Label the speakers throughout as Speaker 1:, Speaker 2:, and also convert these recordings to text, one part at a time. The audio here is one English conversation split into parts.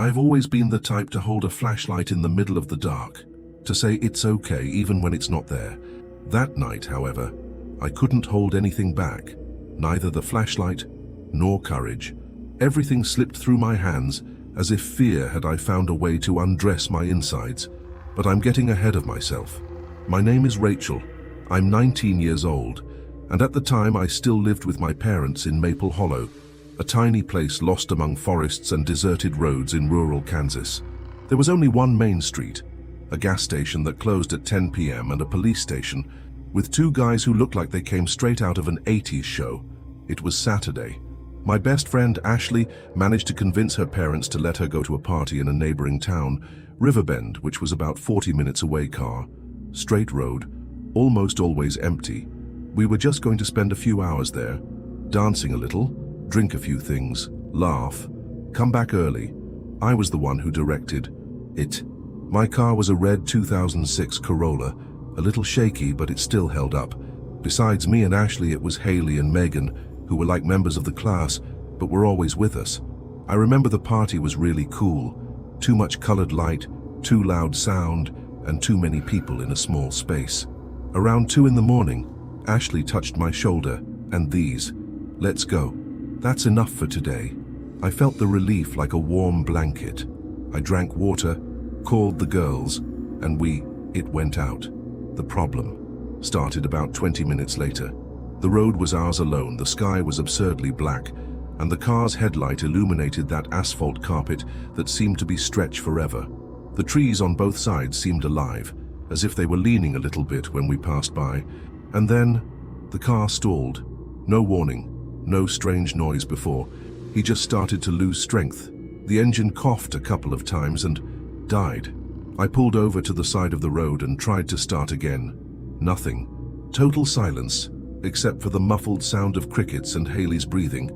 Speaker 1: I've always been the type to hold a flashlight in the middle of the dark, to say it's okay even when it's not there. That night, however, I couldn't hold anything back, neither the flashlight nor courage. Everything slipped through my hands as if fear had I found a way to undress my insides. But I'm getting ahead of myself. My name is Rachel. I'm 19 years old, and at the time I still lived with my parents in Maple Hollow, a tiny place lost among forests and deserted roads in rural Kansas. There was only one main street, a gas station that closed at 10 p.m. and a police station with two guys who looked like they came straight out of an 80s show. It was Saturday. My best friend Ashley managed to convince her parents to let her go to a party in a neighboring town, Riverbend, which was about 40 minutes away. Car, straight road, almost always empty. We were just going to spend a few hours there, dancing a little, drink a few things, laugh, come back early. I was the one who directed it. My car was a red 2006 Corolla, a little shaky, but it still held up. Besides me and Ashley, it was Haley and Megan, who were like members of the class, but were always with us. I remember the party was really cool. Too much colored light, too loud sound, and too many people in a small space. Around 2 in the morning, Ashley touched my shoulder, and these, "Let's go. That's enough for today." I felt the relief like a warm blanket. I drank water, called the girls, and it went out. The problem started about 20 minutes later. The road was ours alone, the sky was absurdly black, and the car's headlight illuminated that asphalt carpet that seemed to be stretched forever. The trees on both sides seemed alive, as if they were leaning a little bit when we passed by, and then the car stalled. No warning, no strange noise before. He just started to lose strength. The engine coughed a couple of times and died. I pulled over to the side of the road and tried to start again. Nothing. Total silence, except for the muffled sound of crickets and Haley's breathing,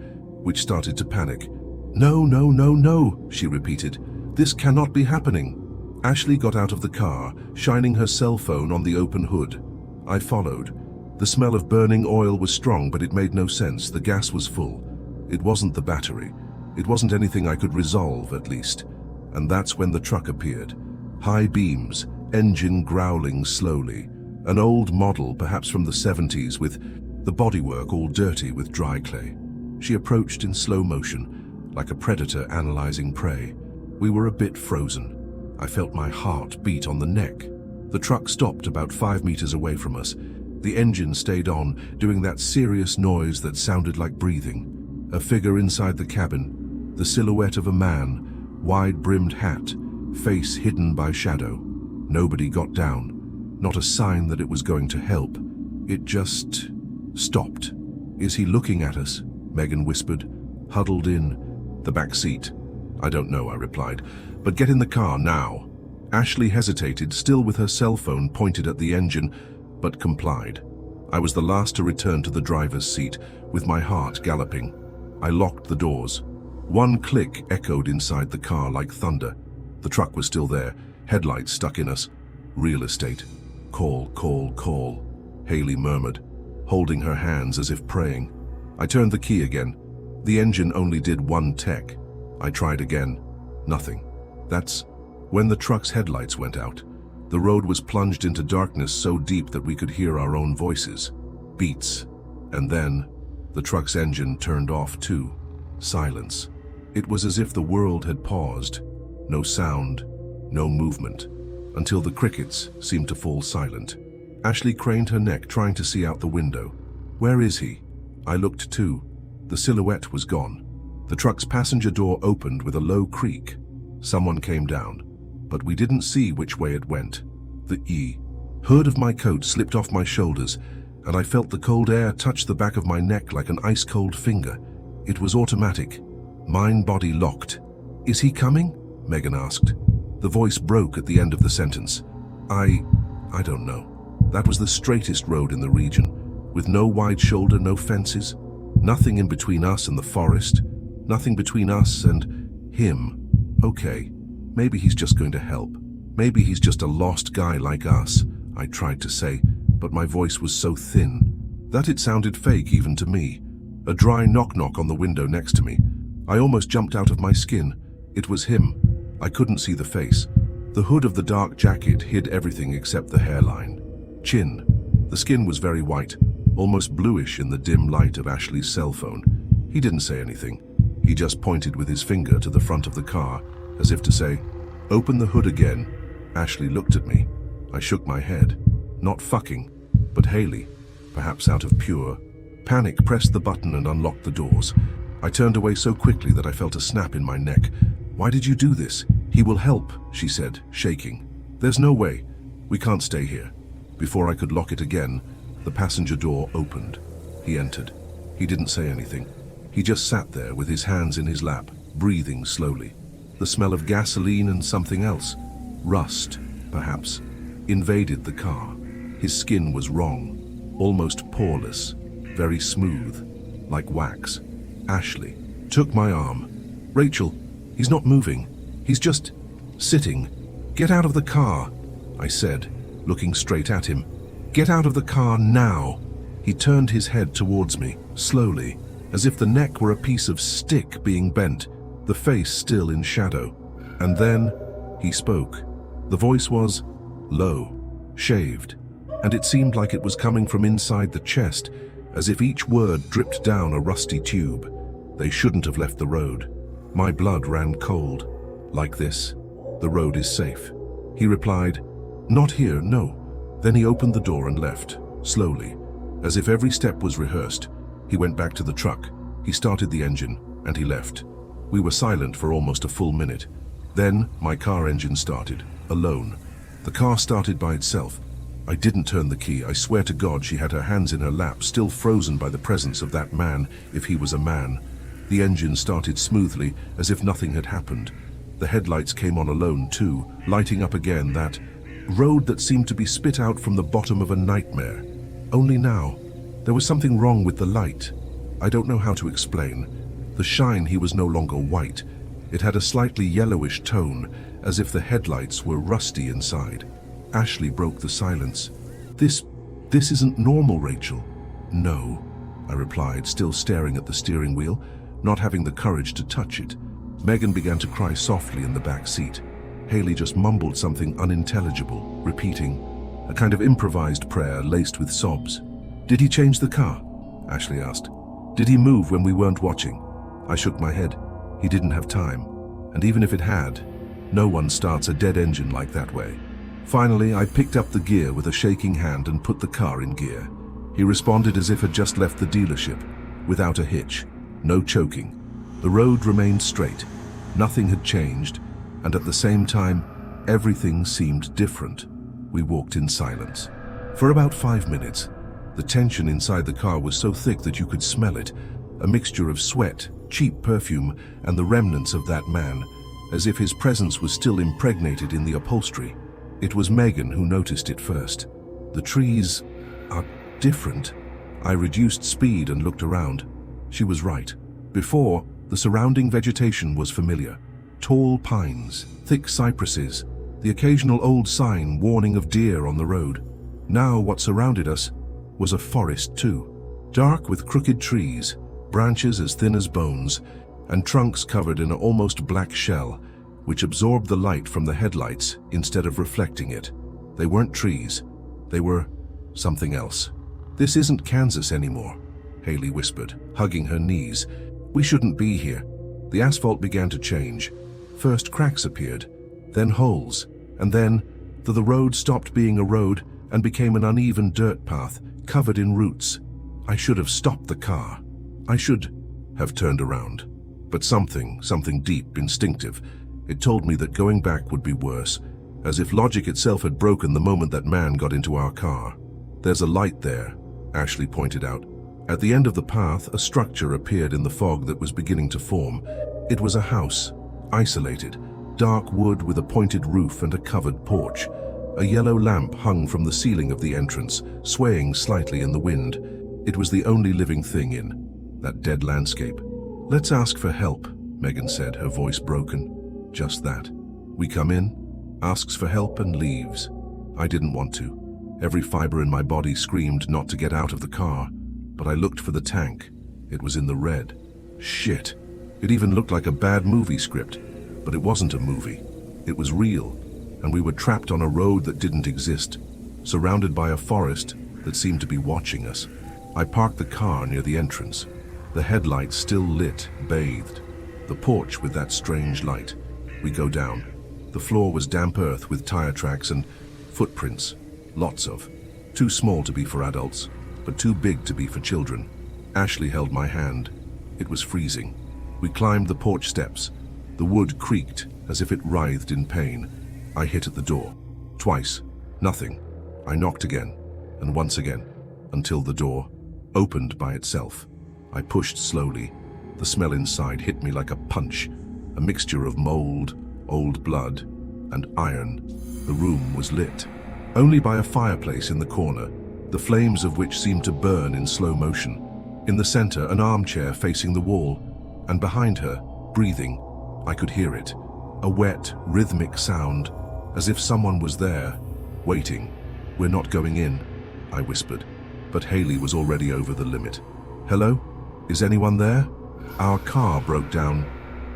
Speaker 1: which started to panic. "No, no, no, no," she repeated. "This cannot be happening." Ashley got out of the car, shining her cell phone on the open hood. I followed. The smell of burning oil was strong, but it made no sense. The gas was full. It wasn't the battery. It wasn't anything I could resolve, at least. And that's when the truck appeared. High beams, engine growling slowly. An old model, perhaps from the 70s, with the bodywork all dirty with dry clay. She approached in slow motion, like a predator analyzing prey. We were a bit frozen. I felt my heart beat on the neck. The truck stopped about 5 meters away from us. The engine stayed on, doing that serious noise that sounded like breathing. A figure inside the cabin, the silhouette of a man, wide-brimmed hat, face hidden by shadow. Nobody got down. Not a sign that it was going to help. It just stopped. "Is he looking at us?" Megan whispered, huddled in the back seat. "I don't know," I replied, "but get in the car now." Ashley hesitated, still with her cell phone pointed at the engine, but complied. I was the last to return to the driver's seat, with my heart galloping. I locked the doors. One click echoed inside the car like thunder. The truck was still there, headlights stuck in us. "Real estate. Call, call, call," Haley murmured, holding her hands as if praying. I turned the key again. The engine only did one tech. I tried again. Nothing. That's when the truck's headlights went out. The road was plunged into darkness so deep that we could hear our own voices. Beats. And then the truck's engine turned off too. Silence. It was as if the world had paused. No sound, no movement, until the crickets seemed to fall silent. Ashley craned her neck, trying to see out the window. "Where is he?" I looked too. The silhouette was gone. The truck's passenger door opened with a low creak. Someone came down, but we didn't see which way it went. The hood of my coat slipped off my shoulders, and I felt the cold air touch the back of my neck like an ice-cold finger. It was automatic. Mind-body locked. "Is he coming?" Megan asked. The voice broke at the end of the sentence. I don't know. That was the straightest road in the region, with no wide shoulder, no fences. Nothing in between us and the forest. Nothing between us and him. Okay, maybe he's just going to help. Maybe he's just a lost guy like us, I tried to say, but my voice was so thin that it sounded fake even to me. A dry knock-knock on the window next to me. I almost jumped out of my skin. It was him, I couldn't see the face. The hood of the dark jacket hid everything except the hairline. Chin. The skin was very white, almost bluish in the dim light of Ashley's cell phone. He didn't say anything. He just pointed with his finger to the front of the car, as if to say, "Open the hood again." Ashley looked at me. I shook my head. Not fucking, but Haley, perhaps out of pure panic, pressed the button and unlocked the doors. I turned away so quickly that I felt a snap in my neck. "Why did you do this?" "He will help," she said, shaking. "There's no way. We can't stay here." Before I could lock it again, the passenger door opened. He entered. He didn't say anything. He just sat there with his hands in his lap, breathing slowly. The smell of gasoline and something else, rust, perhaps, invaded the car. His skin was wrong, almost poreless, very smooth, like wax. Ashley took my arm. "Rachel, he's not moving. He's just sitting. Get out of the car," I said, looking straight at him. "Get out of the car now." He turned his head towards me, slowly, as if the neck were a piece of stick being bent, the face still in shadow. And then he spoke. The voice was low, shaved, and it seemed like it was coming from inside the chest, as if each word dripped down a rusty tube. They shouldn't have left the road. My blood ran cold. "Like this, the road is safe." He replied, "Not here, no." Then he opened the door and left, slowly, as if every step was rehearsed. He went back to the truck, he started the engine, and he left. We were silent for almost a full minute. Then my car engine started, alone. The car started by itself. I didn't turn the key. I swear to God she had her hands in her lap, still frozen by the presence of that man, if he was a man. The engine started smoothly, as if nothing had happened. The headlights came on alone too, lighting up again that road that seemed to be spit out from the bottom of a nightmare. Only now, there was something wrong with the light. I don't know how to explain. The shine he was no longer white. It had a slightly yellowish tone, as if the headlights were rusty inside. Ashley broke the silence. This isn't normal, Rachel." "No," I replied, still staring at the steering wheel, not having the courage to touch it. Megan began to cry softly in the back seat. Haley just mumbled something unintelligible, repeating, a kind of improvised prayer laced with sobs. "Did he change the car?" Ashley asked. "Did he move when we weren't watching?" I shook my head. He didn't have time. And even if it had, no one starts a dead engine like that way. Finally, I picked up the gear with a shaking hand and put the car in gear. He responded as if had just left the dealership, without a hitch, no choking. The road remained straight. Nothing had changed, and at the same time, everything seemed different. We walked in silence. For about 5 minutes, the tension inside the car was so thick that you could smell it, a mixture of sweat, cheap perfume, and the remnants of that man, as if his presence was still impregnated in the upholstery. It was Megan who noticed it first. "The trees are different." I reduced speed and looked around. She was right. Before, the surrounding vegetation was familiar. Tall pines, thick cypresses, the occasional old sign warning of deer on the road. Now what surrounded us was a forest too. Dark with crooked trees, branches as thin as bones, and trunks covered in an almost black shell, which absorbed the light from the headlights instead of reflecting it. They weren't trees. They were something else. "This isn't Kansas anymore," Haley whispered, hugging her knees. "We shouldn't be here." The asphalt began to change. First cracks appeared, then holes, and then the road stopped being a road and became an uneven dirt path covered in roots. I should have stopped the car. I should have turned around. But something deep, instinctive, it told me that going back would be worse, as if logic itself had broken the moment that man got into our car. "There's a light there," Ashley pointed out. At the end of the path, a structure appeared in the fog that was beginning to form. It was a house, isolated, dark wood with a pointed roof and a covered porch. A yellow lamp hung from the ceiling of the entrance, swaying slightly in the wind. It was the only living thing in that dead landscape. "Let's ask for help," Megan said, her voice broken. Just that. We come in, asks for help, and leaves. I didn't want to. Every fiber in my body screamed not to get out of the car, but I looked for the tank. It was in the red. Shit. It even looked like a bad movie script, but it wasn't a movie. It was real, and we were trapped on a road that didn't exist, surrounded by a forest that seemed to be watching us. I parked the car near the entrance, the headlights still lit, bathed, the porch with that strange light. We go down. The floor was damp earth with tire tracks and footprints, lots of. Too small to be for adults, but too big to be for children. Ashley held my hand. It was freezing. We climbed the porch steps. The wood creaked as if it writhed in pain. I hit at the door. Twice. Nothing. I knocked again, and once again, until the door opened by itself. I pushed slowly. The smell inside hit me like a punch, a mixture of mold, old blood, and iron. The room was lit, only by a fireplace in the corner, the flames of which seemed to burn in slow motion. In the center, an armchair facing the wall, and behind her, breathing. I could hear it, a wet, rhythmic sound, as if someone was there, waiting. "We're not going in," I whispered, but Haley was already over the limit. "Hello? Is anyone there?" Our car broke down.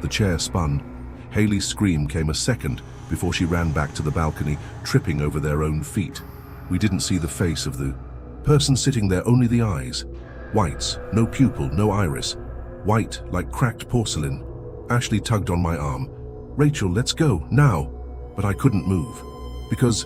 Speaker 1: The chair spun. Haley's scream came a second before she ran back to the balcony, tripping over their own feet. We didn't see the face of the person sitting there, only the eyes. Whites, no pupil, no iris. White like cracked porcelain. Ashley tugged on my arm. "Rachel, let's go, now." But I couldn't move, because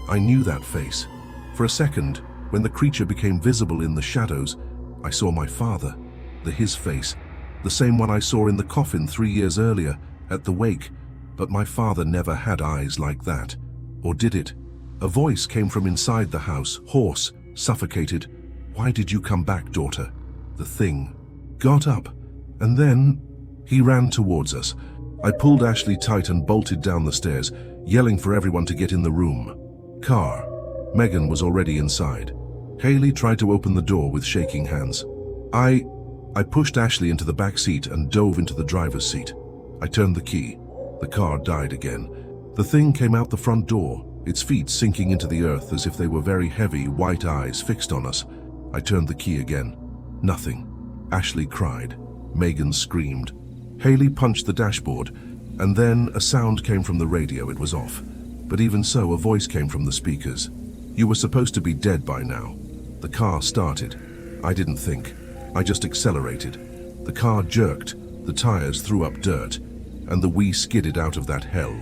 Speaker 1: I knew that face. For a second, when the creature became visible in the shadows, I saw my father, his face, the same one I saw in the coffin 3 years earlier, at the wake. But my father never had eyes like that. Or did it? A voice came from inside the house, hoarse, suffocated. "Why did you come back, daughter?" The thing got up, and then he ran towards us. I pulled Ashley tight and bolted down the stairs, yelling for everyone to get in the room. Car. Megan was already inside. Haley tried to open the door with shaking hands. I pushed Ashley into the back seat and dove into the driver's seat. I turned the key. The car died again. The thing came out the front door, its feet sinking into the earth as if they were very heavy, white eyes fixed on us. I turned the key again. Nothing. Ashley cried. Megan screamed. Haley punched the dashboard, and then a sound came from the radio. It was off. But even so, a voice came from the speakers. "You were supposed to be dead by now." The car started. I didn't think. I just accelerated. The car jerked, the tires threw up dirt, and the we skidded out of that hell.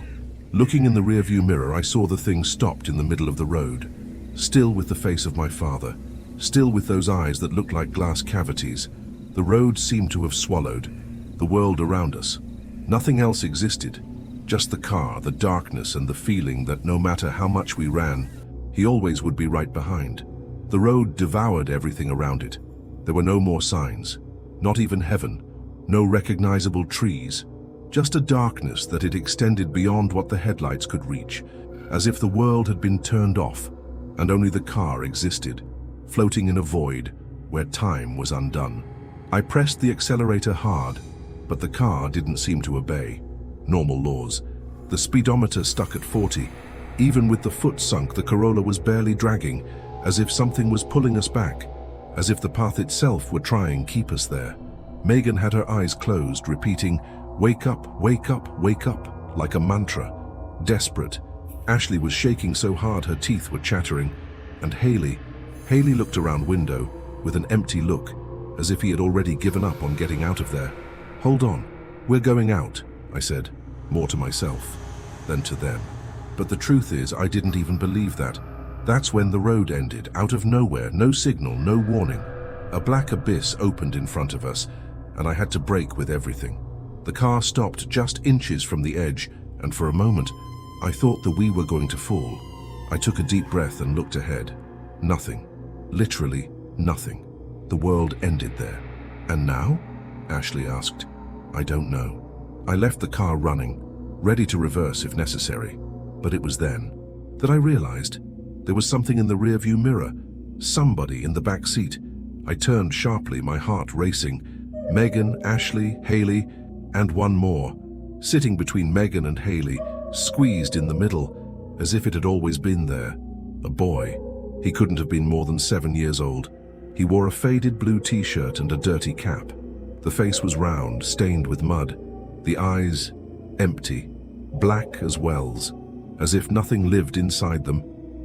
Speaker 1: Looking in the rearview mirror, I saw the thing stopped in the middle of the road, still with the face of my father, still with those eyes that looked like glass cavities. The road seemed to have swallowed the world around us. Nothing else existed, just the car, the darkness, and the feeling that no matter how much we ran, he always would be right behind. The road devoured everything around it. There were no more signs, not even heaven, no recognizable trees, just a darkness that had extended beyond what the headlights could reach, as if the world had been turned off and only the car existed, floating in a void where time was undone. I pressed the accelerator hard, but the car didn't seem to obey normal laws. The speedometer stuck at 40. Even with the foot sunk, the Corolla was barely dragging, as if something was pulling us back, as if the path itself were trying to keep us there. Megan had her eyes closed, repeating, "Wake up, wake up, wake up," like a mantra. Desperate. Ashley was shaking so hard her teeth were chattering. And Haley looked around window with an empty look, as if he had already given up on getting out of there. "Hold on, we're going out," I said, more to myself than to them. But the truth is, I didn't even believe that. That's when the road ended, out of nowhere, no signal, no warning. A black abyss opened in front of us, and I had to brake with everything. The car stopped just inches from the edge, and for a moment, I thought that we were going to fall. I took a deep breath and looked ahead. Nothing. Literally nothing. The world ended there. "And now?" Ashley asked. "I don't know." I left the car running, ready to reverse if necessary. But it was then that I realized there was something in the rearview mirror, somebody in the back seat. I turned sharply, my heart racing. Megan, Ashley, Haley, and one more. Sitting between Megan and Haley, squeezed in the middle, as if it had always been there. A boy. He couldn't have been more than 7 years old. He wore a faded blue t-shirt and a dirty cap. The face was round, stained with mud. The eyes, empty, black as wells, as if nothing lived inside them.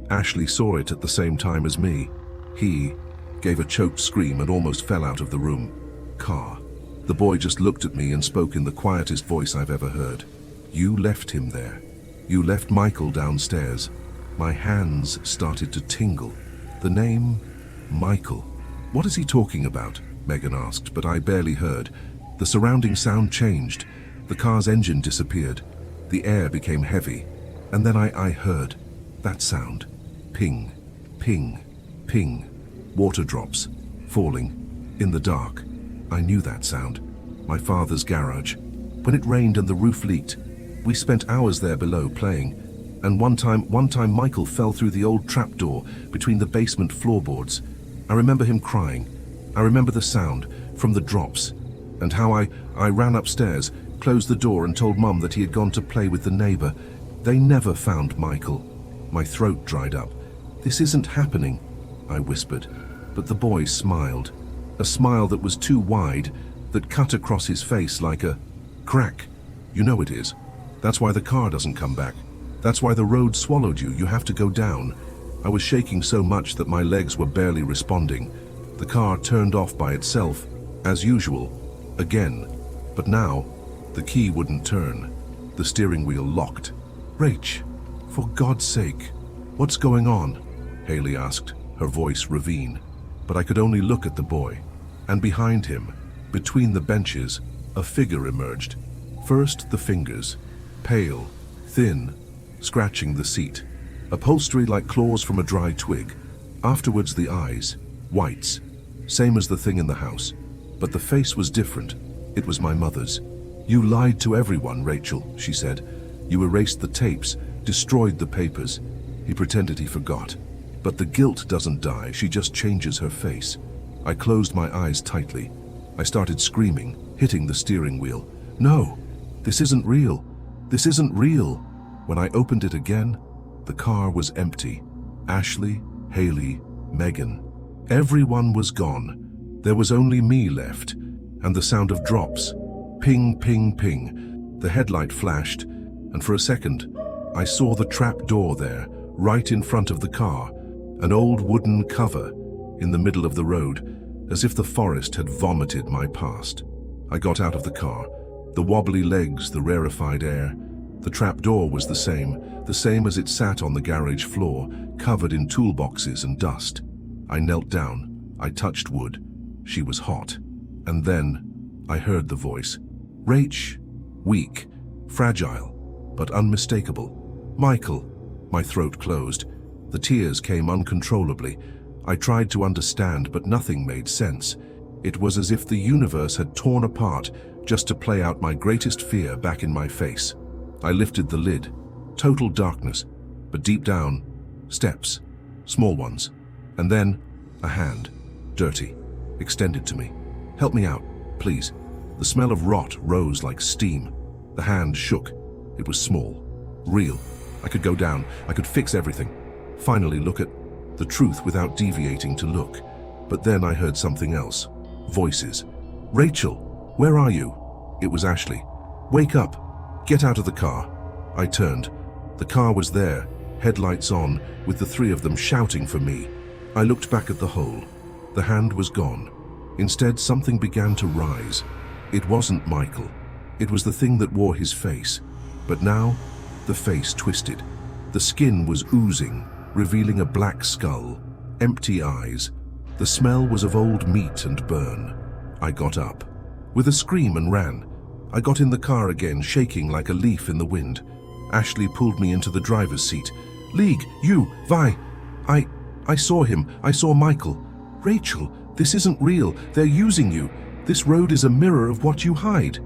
Speaker 1: Ashley saw it at the same time as me. He gave a choked scream and almost fell out of the room. Car. The boy just looked at me and spoke in the quietest voice I've ever heard. You left him there. You left Michael downstairs. My hands started to tingle. The name, Michael. What is he talking about? Megan asked, but I barely heard. The surrounding sound changed. The car's engine disappeared. The air became heavy. And then I heard that sound. Ping, ping, ping. Water drops, falling, in the dark. I knew that sound. My father's garage. When it rained and the roof leaked, we spent hours there below playing. And one time Michael fell through the old trapdoor between the basement floorboards. I remember him crying. I remember the sound from the drops. And how I ran upstairs, closed the door and told Mum that he had gone to play with the neighbor. They never found Michael. My throat dried up. This isn't happening, I whispered. But the boy smiled. A smile that was too wide, that cut across his face like a crack. You know it is. That's why the car doesn't come back. That's why the road swallowed you. You have to go down. I was shaking so much that my legs were barely responding. The car turned off by itself, as usual, again. But now, the key wouldn't turn. The steering wheel locked. Rach, for God's sake, what's going on? Haley asked, her voice ravine. But I could only look at the boy. And behind him, between the benches, a figure emerged. First the fingers, pale, thin, scratching the seat. Upholstery like claws from a dry twig. Afterwards the eyes, whites, same as the thing in the house. But the face was different. It was my mother's. You lied to everyone, Rachel, she said. You erased the tapes, destroyed the papers. He pretended he forgot. But the guilt doesn't die, she just changes her face. I closed my eyes tightly. I started screaming, hitting the steering wheel. No, this isn't real. This isn't real. When I opened it again, the car was empty. Ashley, Haley, Megan. Everyone was gone. There was only me left, and the sound of drops. Ping, ping, ping. The headlight flashed, and for a second, I saw the trap door there, right in front of the car. An old wooden cover in the middle of the road, as if the forest had vomited my past. I got out of the car. The wobbly legs, the rarefied air. The trap door was the same as it sat on the garage floor, covered in toolboxes and dust. I knelt down. I touched wood. She was hot. And then I heard the voice. Rach. Weak, fragile, but unmistakable. Michael. My throat closed. The tears came uncontrollably. I tried to understand, but nothing made sense. It was as if the universe had torn apart just to play out my greatest fear back in my face. I lifted the lid. Total darkness, but deep down, steps, small ones. And then, a hand, dirty, extended to me. Help me out, please. The smell of rot rose like steam. The hand shook. It was small, real. I could go down. I could fix everything. Finally look at the truth without deviating to look. But then I heard something else. Voices. Rachel, where are you? It was Ashley. Wake up. Get out of the car. I turned. The car was there, headlights on, with the three of them shouting for me. I looked back at the hole. The hand was gone. Instead, something began to rise. It wasn't Michael. It was the thing that wore his face. But now, the face twisted. The skin was oozing, revealing a black skull, empty eyes. The smell was of old meat and burn. I got up, with a scream, and ran. I got in the car again, shaking like a leaf in the wind. Ashley pulled me into the driver's seat. League, you, Vi. I saw him. I saw Michael. Rachel, this isn't real. They're using you. This road is a mirror of what you hide.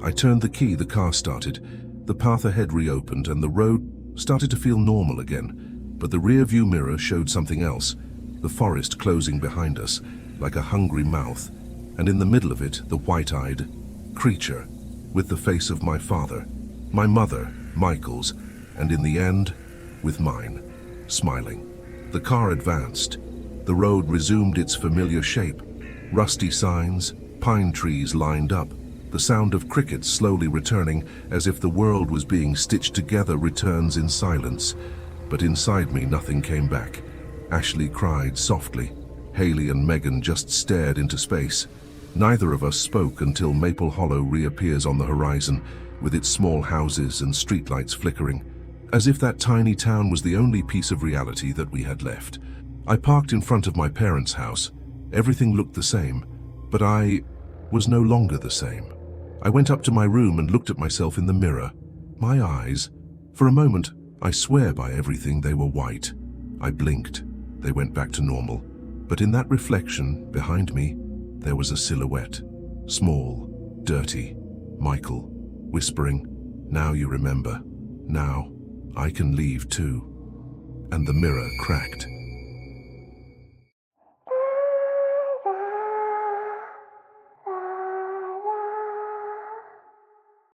Speaker 1: I turned the key, the car started. The path ahead reopened and the road started to feel normal again. But the rear-view mirror showed something else. The forest closing behind us, like a hungry mouth. And in the middle of it, the white-eyed creature, with the face of my father, my mother, Michael's, and in the end, with mine, smiling. The car advanced. The road resumed its familiar shape. Rusty signs, pine trees lined up. The sound of crickets slowly returning, as if the world was being stitched together, returns in silence. But inside me, nothing came back. Ashley cried softly. Haley and Megan just stared into space. Neither of us spoke until Maple Hollow reappears on the horizon, with its small houses and streetlights flickering, as if that tiny town was the only piece of reality that we had left. I parked in front of my parents' house. Everything looked the same, but I was no longer the same. I went up to my room and looked at myself in the mirror. My eyes, for a moment, I swear by everything, they were white. I blinked. They went back to normal. But in that reflection, behind me, there was a silhouette. Small, dirty. Michael, whispering, "Now you remember. Now, I can leave too." And the mirror cracked.